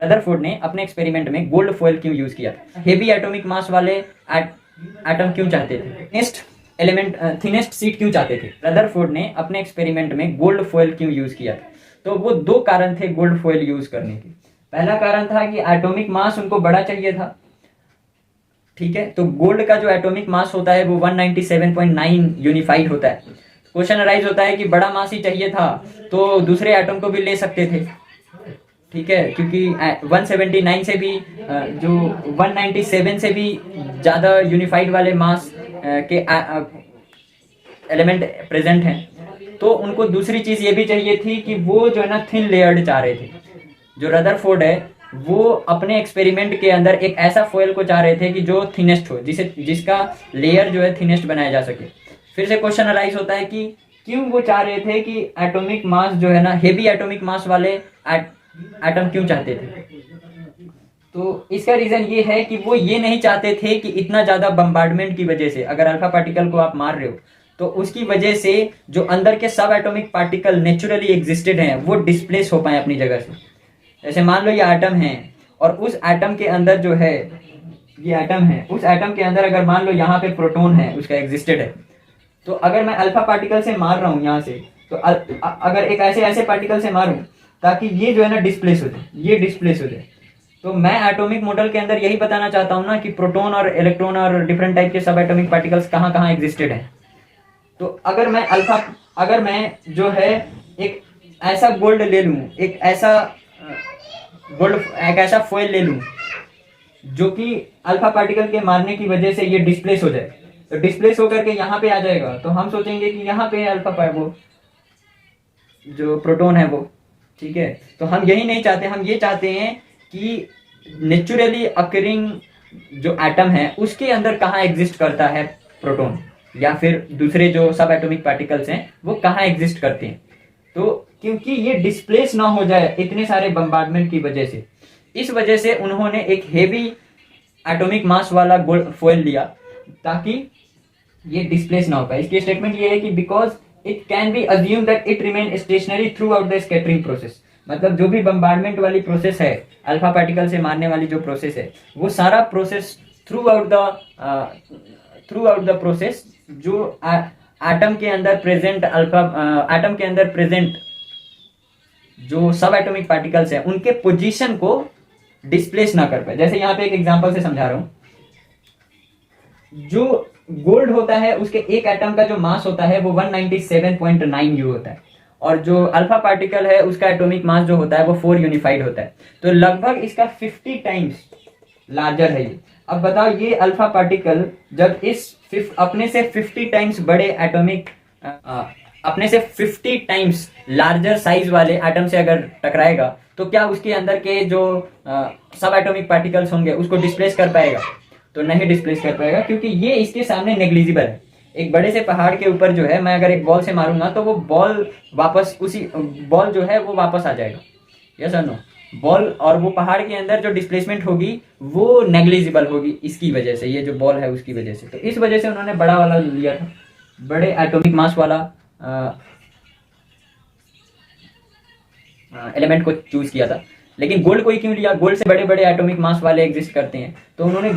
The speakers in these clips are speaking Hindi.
रदरफोर्ड ने अपने एक्सपेरिमेंट में गोल्ड फॉयल क्यों यूज किया था? हेवी एटॉमिक मास वाले एटम क्यों चाहते थे? थिनेस्ट सीट क्यों चाहते थे? रदरफोर्ड ने अपने एक्सपेरिमेंट में गोल्ड फॉयल क्यों यूज किया था? तो वो दो कारण थे गोल्ड फॉयल यूज करने के। पहला कारण था कि एटॉमिक मास उनको बड़ा चाहिए था, ठीक है। तो गोल्ड का जो एटॉमिक मास होता है वो 197.9 यूनिफाइड होता है। क्वेश्चन अराइज होता है कि बड़ा मास ही चाहिए था तो दूसरे एटम को भी ले सकते थे, ठीक है, क्योंकि 179 से भी जो 197 से भी ज्यादा यूनिफाइड वाले मास के एलिमेंट प्रेजेंट हैं। तो उनको दूसरी चीज ये भी चाहिए थी कि वो जो है ना थिन लेयर्ड चाह रहे थे। जो रदरफोर्ड है वो अपने एक्सपेरिमेंट के अंदर एक ऐसा फॉयल को चाह रहे थे कि जो थिनेस्ट हो, जिसका लेयर जो है थिनेस्ट बनाया जा सके। फिर से क्वेश्चन अराइज होता है कि क्यों वो चाह रहे थे कि एटॉमिक मास जो है ना हेवी एटॉमिक मास वाले एटम क्यों चाहते थे? तो इसका रीजन ये है कि वो ये नहीं चाहते थे कि इतना ज्यादा बम्बार्डमेंट की वजह से अगर अल्फा पार्टिकल को आप मार रहे हो तो उसकी वजह से जो अंदर के सब एटॉमिक पार्टिकल नेचुरली एग्जिस्टेड हैं वो डिस्प्लेस हो पाए अपनी जगह से। जैसे मान लो ये एटम है और उस एटम के अंदर जो है ये एटम है, उस एटम के अंदर अगर मान लो यहाँ पे प्रोटॉन है, उसका एग्जिस्टेड है, तो अगर मैं अल्फा पार्टिकल से मार रहा हूँ यहाँ से, तो अगर एक ऐसे पार्टिकल से मारूं ताकि ये जो है ना डिस्प्लेस हो जाए, ये डिस्प्लेस हो जाए, तो मैं एटॉमिक मॉडल के अंदर यही बताना चाहता हूँ ना कि प्रोटॉन और इलेक्ट्रॉन और डिफरेंट टाइप के सब एटॉमिक पार्टिकल्स कहाँ कहाँ एग्जिस्टेड हैं। तो अगर मैं जो है एक ऐसा गोल्ड ले लूँ, एक ऐसा फॉयल ले लूँ जो कि अल्फा पार्टिकल के मारने की वजह से ये डिस्प्लेस हो जाए, तो डिस्प्लेस होकर के यहाँ पे आ जाएगा, तो हम सोचेंगे कि यहाँ पे अल्फा वो जो प्रोटॉन है वो, ठीक है। तो हम यही नहीं चाहते, हम ये चाहते हैं कि नेचुरली अकरिंग जो एटम है उसके अंदर कहाँ एग्जिस्ट करता है प्रोटॉन या फिर दूसरे जो सब एटॉमिक पार्टिकल्स हैं वो कहाँ एग्जिस्ट करते हैं। तो क्योंकि ये डिस्प्लेस ना हो जाए इतने सारे बम्बार्डमेंट की वजह से, इस वजह से उन्होंने एक हेवी एटॉमिक मास वाला गोल्ड फॉयल लिया ताकि ये डिस्प्लेस ना हो पाए। इसकी स्टेटमेंट ये है कि because it can be assume that it remain stationery through out the scattering process. मतलब जो भी बम्बार्डमेंट वाली प्रोसेस है, अल्फा पार्टिकल से मारने वाली जो प्रोसेस है, वो सारा process through out the process जो एटम के अंदर प्रेजेंट जो सब एटॉमिक पार्टिकल्स हैं उनके पोजीशन को डिस्प्लेस ना कर पाए। जैसे यहाँ पे एक एग्जांपल से समझा रहा हूं, जो गोल्ड होता है उसके एक एटम का जो मास होता है वो 197.9 यू होता है, और जो अल्फा पार्टिकल है उसका एटॉमिक मास जो होता है वो 4 यूनिफाइड होता है। तो लगभग इसका 50 टाइम्स लार्जर है ये। अब बताओ ये अल्फा पार्टिकल जब अपने से 50 टाइम्स बड़े एटॉमिक अपने से 50 टाइम्स लार्जर साइज वाले एटम से अगर टकराएगा तो क्या उसके अंदर के जो सब एटॉमिक पार्टिकल्स होंगे उसको डिस्प्लेस कर पाएगा? तो नहीं डिस्प्लेस कर पाएगा, क्योंकि ये इसके सामने नेग्लिजिबल है। एक बड़े से पहाड़ के ऊपर जो है मैं अगर एक बॉल से मारूंगा तो वो बॉल जो है वो वापस आ जाएगा, यस और नो। बॉल और वो पहाड़ के अंदर जो डिस्प्लेसमेंट होगी वो नेग्लिजिबल होगी इसकी वजह से, ये जो बॉल है उसकी वजह से। तो इस वजह से उन्होंने बड़ा वाला लिया था, बड़े एटॉमिक मास वाला एलिमेंट को चूज किया था। लेकिन गोल्ड को ही क्यों लिया? गोल्ड से बड़े बड़े एटॉमिक मास वाले एग्जिस्ट करते हैं। तो उन्होंने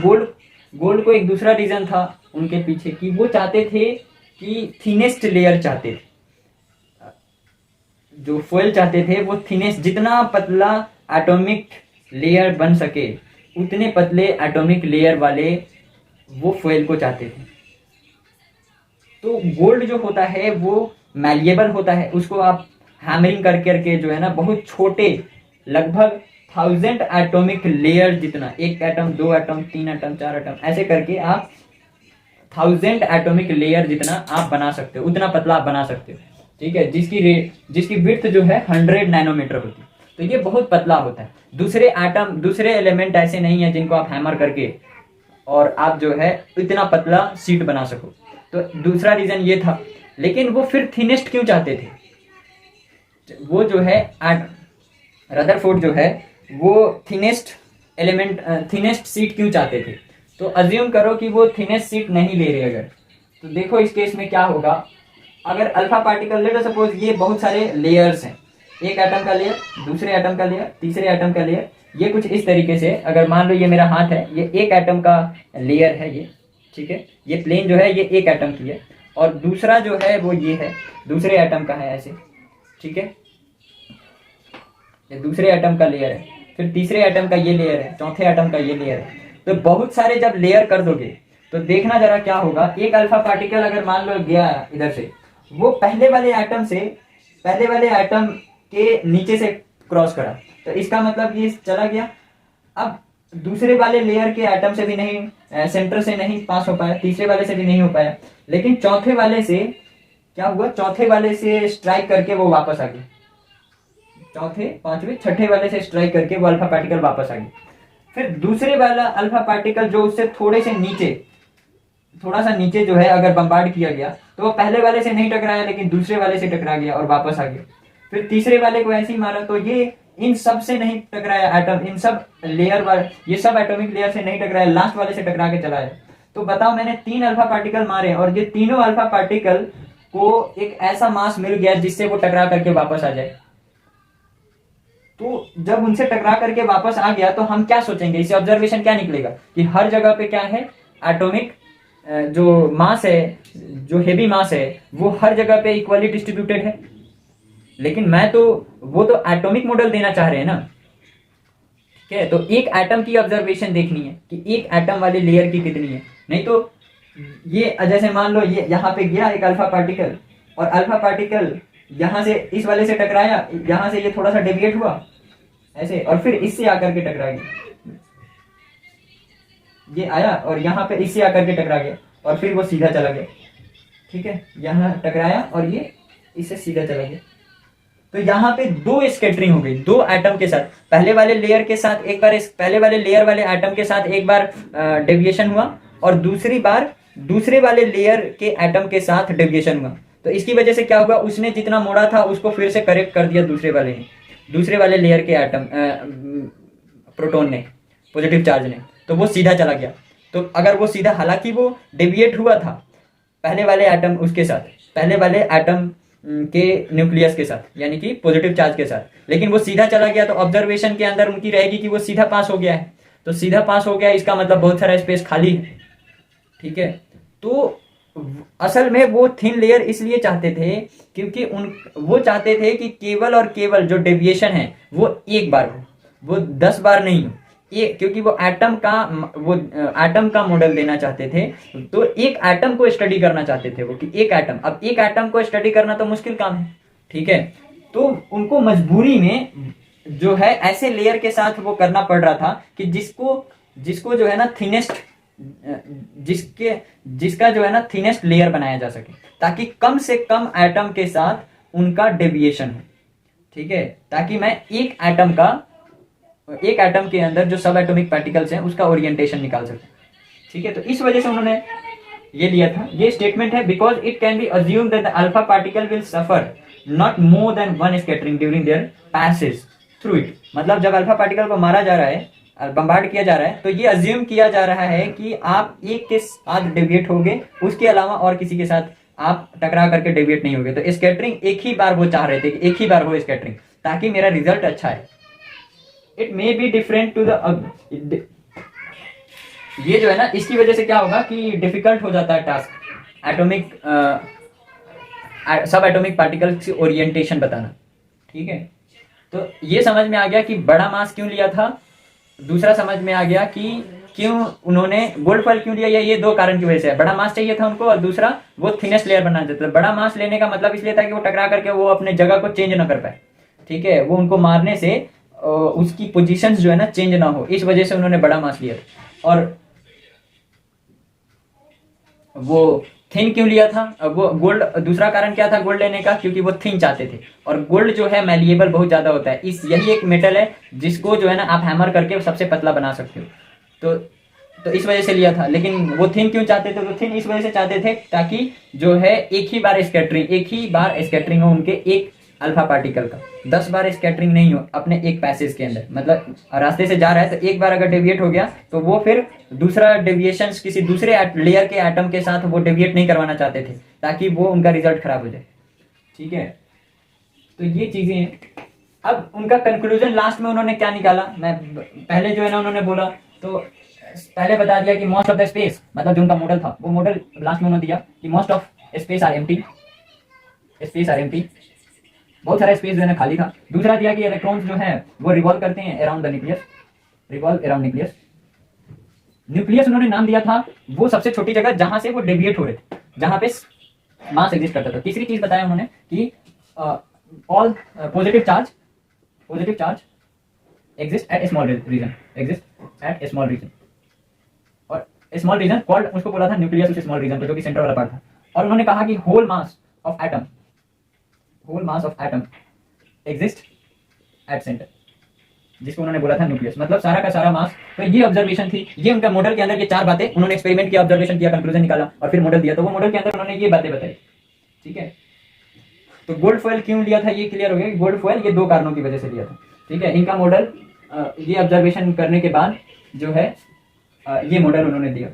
गोल्ड को एक दूसरा रीजन था उनके पीछे कि वो चाहते थे कि थिनेस्ट लेयर चाहते थे, जो फॉयल चाहते थे वो थिनेस्ट, जितना पतला एटॉमिक लेयर बन सके उतने पतले एटॉमिक लेयर वाले वो फॉयल को चाहते थे। तो गोल्ड जो होता है वो मैलिएबल होता है, उसको आप हैमरिंग करके जो है ना बहुत छोटे लगभग 1000 एटॉमिक लेयर जितना, एक एटम, दो एटम, तीन एटम, चार एटम, ऐसे करके आप 1000 एटॉमिक लेयर जितना आप बना सकते हो, उतना पतला आप बना सकते हो, ठीक है। जिसकी विड्थ जो है 100 नैनोमीटर होती है। तो ये बहुत पतला होता है। दूसरे एलिमेंट ऐसे नहीं है जिनको आप हैमर करके और आप जो है इतना पतला सीट बना सको। तो दूसरा रीजन ये था। लेकिन वो फिर थिनेस्ट क्यों चाहते थे? वो जो है रदरफोर्ड जो है वो थिनेस्ट सीट क्यों चाहते थे? तो अज्यूम करो कि वो थिनेस्ट सीट नहीं ले रहे अगर, तो देखो इस केस में क्या होगा। अगर अल्फा पार्टिकल, लेट सपोज ये बहुत सारे लेयर्स हैं, एक एटम का लेयर, दूसरे एटम का लेयर, तीसरे एटम का लेयर, ये कुछ इस तरीके से, अगर मान लो ये मेरा हाथ है, ये एक एटम का लेयर है ये, ठीक है, ये प्लेन जो है ये एक एटम की है, और दूसरा जो है वो ये है, दूसरे एटम का है ऐसे, ठीक है, ये दूसरे एटम का लेयर है, फिर तीसरे एटम का ये लेयर है, चौथे एटम का ये लेयर है। तो बहुत सारे जब लेयर कर दोगे तो देखना जरा क्या होगा, एक अल्फा पार्टिकल अगर मान लो गया इधर से, वो पहले वाले एटम के नीचे से क्रॉस करा, तो इसका मतलब ये चला गया। अब दूसरे वाले लेयर के एटम से भी नहीं, सेंटर से नहीं पास हो पाया, तीसरे वाले से भी नहीं हो पाया, लेकिन चौथे वाले से क्या हुआ, चौथे वाले से स्ट्राइक करके वो वापस आ गया, चौथे पांचवें छठे वाले से स्ट्राइक करके वो अल्फा पार्टिकल वापस आ गया। फिर दूसरे वाला अल्फा पार्टिकल जो उससे थोड़ा सा नीचे जो है अगर बम्बार्ड किया गया, तो वो पहले वाले से नहीं टकराया, लेकिन दूसरे वाले से टकरा गया और वापस आ गया। फिर तीसरे वाले को ऐसे ही मारा, तो ये इन सब से नहीं टकराया एटम, इन सब लेयर वाले, ये सब एटॉमिक लेयर से नहीं टकराया, लास्ट वाले से टकरा के चला है। तो बताओ, मैंने 3 अल्फा पार्टिकल मारे और ये तीनों अल्फा पार्टिकल को एक ऐसा मास मिल गया जिससे वो टकरा करके वापस आ जाए। तो जब उनसे टकरा करके वापस आ गया तो हम क्या सोचेंगे, इसे ऑब्जर्वेशन क्या निकलेगा कि हर जगह पे क्या है, एटॉमिक जो मास है, जो हेवी मास है, वो हर जगह पे इक्वली डिस्ट्रीब्यूटेड है। लेकिन वो तो एटॉमिक मॉडल देना चाह रहे हैं ना, ठीक है। तो एक एटम की ऑब्जर्वेशन देखनी है कि एक एटम वाले लेयर की कितनी है, नहीं तो ये जैसे मान लो ये यहाँ पे गया एक अल्फा पार्टिकल, और अल्फा पार्टिकल यहां से इस वाले से टकराया, यहां से ये थोड़ा सा डेविएट हुआ ऐसे, और फिर इससे आकर के टकरा गया, ये आया और यहाँ पे इससे आकर के टकरा गया और फिर वो सीधा चला गया, ठीक है, यहाँ टकराया और ये इससे सीधा चला गया। तो यहाँ पे 2 स्कैटरिंग हो गई, 2 एटम के साथ, पहले वाले लेयर के साथ एक बार, पहले वाले लेयर वाले एटम के साथ एक बार डेविएशन हुआ, और दूसरी बार दूसरे वाले लेयर के एटम के साथ डेविएशन हुआ। तो इसकी वजह से क्या हुआ, उसने जितना मोड़ा था उसको फिर से करेक्ट कर दिया दूसरे वाले ने, दूसरे वाले लेयर के एटम प्रोटॉन ने, पॉजिटिव चार्ज ने, तो वो सीधा चला गया। तो अगर वो सीधा, हालांकि वो डेविएट हुआ था पहले वाले एटम उसके साथ, पहले वाले एटम के न्यूक्लियस के साथ, यानी कि पॉजिटिव चार्ज के साथ, लेकिन वो सीधा चला गया, तो ऑब्जर्वेशन के अंदर उनकी रहेगी कि वो सीधा पास हो गया है। तो सीधा पास हो गया, इसका मतलब बहुत सारा स्पेस खाली है, ठीक है। तो असल में वो थिन लेयर इसलिए चाहते थे क्योंकि वो चाहते थे कि केवल और केवल जो डेविएशन है वो एक बार हो, वो 10 बार नहीं हो, क्योंकि वो एटम का मॉडल देना चाहते थे। तो एक एटम को स्टडी करना चाहते थे वो, कि एक एटम, अब एक एटम को स्टडी करना तो मुश्किल काम है, ठीक है। तो उनको मजबूरी में जो है ऐसे लेयर के साथ वो करना पड़ रहा था कि जिसको जो है ना थिनेस्ट, जिसका जो है ना थिनेस्ट लेयर बनाया जा सके, ताकि कम से कम एटम के साथ उनका डेविएशन हो, ठीक है, ताकि मैं एक एटम के अंदर जो सब एटॉमिक पार्टिकल्स हैं उसका ओरिएंटेशन निकाल सकूं, ठीक है। तो इस वजह से उन्होंने ये लिया था, ये स्टेटमेंट है, because it can be assume that the alpha particle will suffer not more than 1 scattering during their passage through it. मतलब जब अल्फा पार्टिकल को मारा जा रहा है, बम्बार्ड किया जा रहा है, तो ये अज्यूम किया जा रहा है कि आप एक के साथ डेविएट होगे, उसके अलावा और किसी के साथ आप टकरा करके डेविएट नहीं होगे। तो स्कैटरिंग एक ही बार वो चाह रहे थे कि एक ही बार हो स्कैटरिंग, ताकि मेरा रिजल्ट अच्छा है। It may be different to the, ये जो है ना, इसकी वजह से क्या होगा कि डिफिकल्ट हो जाता है टास्क एटॉमिक सब एटॉमिक पार्टिकल की ओरिएंटेशन बताना, ठीक है। तो ये समझ में आ गया कि बड़ा मास क्यों लिया था। दूसरा समझ में आ गया कि क्यों उन्होंने गोल्ड फॉइल क्यों लिया, ये 2 कारण की वजह से। बड़ा मास चाहिए था उनको, और दूसरा वो थिनेस्ट लेयर बनाना चाहते थे। बड़ा मास लेने का मतलब इसलिए था कि वो टकरा करके वो अपने जगह को चेंज ना कर पाए, ठीक है, वो उनको मारने से उसकी पोजीशंस जो है ना चेंज ना हो, इस वजह से उन्होंने बड़ा मास लिया था। और वो थिन क्यों लिया था, वो गोल्ड, दूसरा कारण क्या था गोल्ड लेने का, क्योंकि वो थिन चाहते थे। और गोल्ड जो है मैलिएबल बहुत ज्यादा होता है, यही एक मेटल है जिसको जो है ना आप हैमर करके सबसे पतला बना सकते हो। तो इस वजह से लिया था। लेकिन वो थिन क्यों चाहते थे, तो थिन इस वजह से चाहते थे ताकि जो है एक ही बार स्कैटरिंग हो उनके एक अल्फा पार्टिकल का, 10 बार स्कैटरिंग नहीं हो अपने एक पैसेज के अंदर। मतलब रास्ते से जा रहा है तो एक बार अगर डेविएट हो गया तो वो फिर दूसरा डेविएशन किसी दूसरे लेयर के एटम के साथ वो डेविएट नहीं करवाना चाहते थे, ताकि वो उनका रिजल्ट खराब हो जाए, ठीक है। तो ये चीजें अब उनका कंक्लूजन लास्ट में उन्होंने क्या निकाला, मैं पहले जो है ना उन्होंने बोला, तो पहले बता दिया कि मोस्ट ऑफ द स्पेस, मतलब जो उनका मॉडल था वो मॉडल लास्ट में उन्होंने दिया कि most of space are empty, space are empty, बहुत सारा स्पेस जो है ना खाली था। दूसरा दिया कि इलेक्ट्रॉन्स जो है वो रिवॉल्व करते हैं around the nucleus, revolve around nucleus. Nucleus उन्होंने नाम दिया था वो सबसे छोटी जगह जहां से वो डेविएट हो रहे थे, जहां पे मास एग्जिस्ट करता था। तीसरी चीज बताया उन्होंने कि all positive charge exist at small region, exist at small region, और स्मॉल रीजन कॉल्ड, उसको बोला था न्यूक्लियस उस स्मॉल रीजन पे जो कि सेंटर वाला पार्ट था। और उन्होंने कहा कि whole mass of atom exist at centre, जिसको उन्होंने बोला था न्यूक्लियस, मतलब सारा का सारा मास। तो ये ऑब्जर्वेशन थी, ये उनका मॉडल के अंदर ये चार बातें, उन्होंने एक्सपेरिमेंट किया, ऑब्जर्वेशन किया, कंक्लूजन निकाला और फिर मॉडल दिया। तो वो मॉडल के अंदर उन्होंने ये बातें बताई। ठीक है, तो गोल्ड फॉयल क्यों लिया था ये क्लियर हो गया। गोल्ड फॉयल ये दो कारणों की वजह से लिया था। ठीक है, इनका मॉडल ये ऑब्जर्वेशन करने के बाद जो है ये मॉडल उन्होंने दिया।